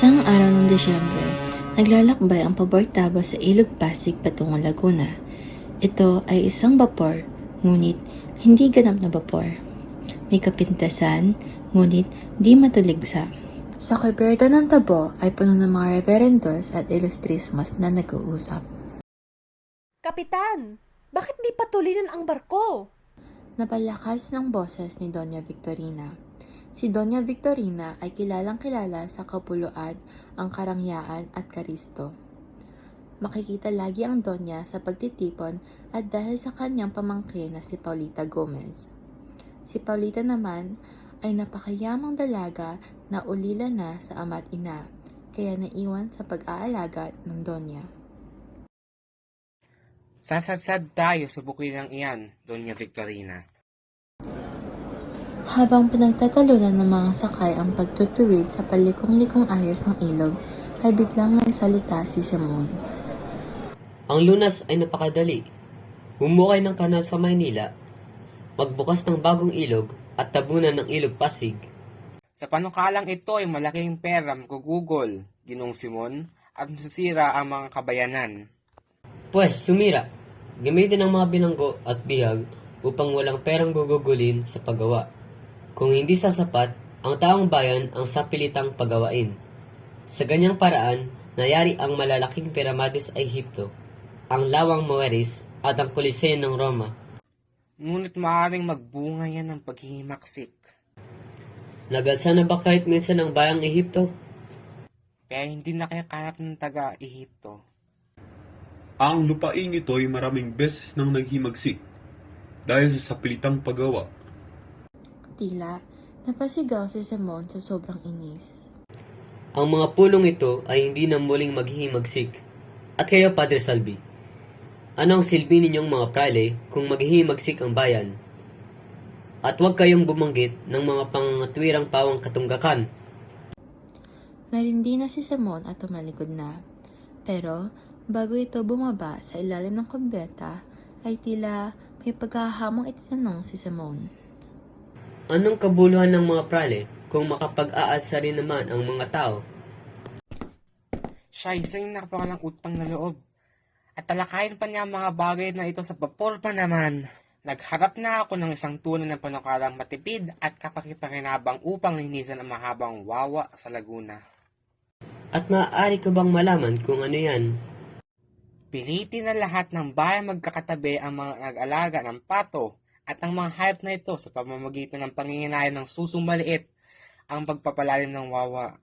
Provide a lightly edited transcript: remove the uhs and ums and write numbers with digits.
Isang araw ng Desyembre, naglalakbay ang pabortaba sa Ilog Pasig patungong Laguna. Ito ay isang bapor, ngunit hindi ganap na bapor. May kapintasan, ngunit di matuligsa. Sa kuberta ng tabo ay puno ng mga reverendos at ilustrismos na nag-uusap. Kapitan, bakit di patuloy ang barko? Napalakas ng boses ni Doña Victorina. Si Doña Victorina ay kilalang-kilala sa kapuluan, ang karangyaan at karisto. Makikita lagi ang Doña sa pagtitipon at dahil sa kanyang pamangkin na si Paulita Gomez. Si Paulita naman ay napakayamang dalaga na ulila na sa ama at ina, kaya naiwan sa pag-aalaga ng Doña. Sasadsad tayo sa bukidang iyan, Doña Victorina. Habang pinagtatalunan ng mga sakay ang pagtutuwid sa palikong-likong ayos ng ilog, ay biglang nagsalita si Simon. Ang lunas ay napakadali. Bumukay ng kanal sa Maynila, magbukas ng bagong ilog at tabunan ng ilog Pasig. Sa panukalang ito ay malaking pera magugugol, Ginong Simon, at masisira ang mga kabayanan. Pwes, sumira. Gamitin ang mga bilanggo at bihag upang walang perang gugugulin sa paggawa. Kung hindi sasapat, ang taong bayan ang sapilitang pagawain. Sa ganyang paraan, nayari ang malalaking piramide sa Ehipto, ang lawang Moeris at ang Coliseo ng Roma. Ngunit maaaring magbunga yan ng paghihimaksik. Nagalsa na ba kahit minsan ang bayang Ehipto? Kaya hindi na kaya kanap ng taga-Ehipto. Ang lupaing ito ay maraming beses nang naghimagsik dahil sa sapilitang paggawa. Tila, napasigaw si Simon sa sobrang inis. Ang mga pulong ito ay hindi na muling maghihimagsik. At kayo, Padre Salvi, ano ang silbi ninyong mga prale kung maghihimagsik ang bayan? At huwag kayong bumanggit ng mga pangangatwirang pawang katunggakan. Narindi na si Simon at tumalikod na. Pero, bago ito bumaba sa ilalim ng kumbeta, ay tila may paghahamong itinanong si Simon. Anong kabuluhan ng mga prale kung makapag-aalsa rin naman ang mga tao? Siya isang napakalang utang na loob. At talakayin pa niya ang mga bagay na ito sa vapor pa naman. Nagharap na ako ng isang tunay na panukalang matipid at kapakipakinabang upang linisan ang mahabang wawa sa Laguna. At maaari ko bang malaman kung ano yan? Pilitin na lahat ng bayan magkakatabi ang mga nag-alaga ng pato at ang mga hayop na ito sa pamamagitan ng panginginayang ng susong maliit ang pagpapalalim ng wawa.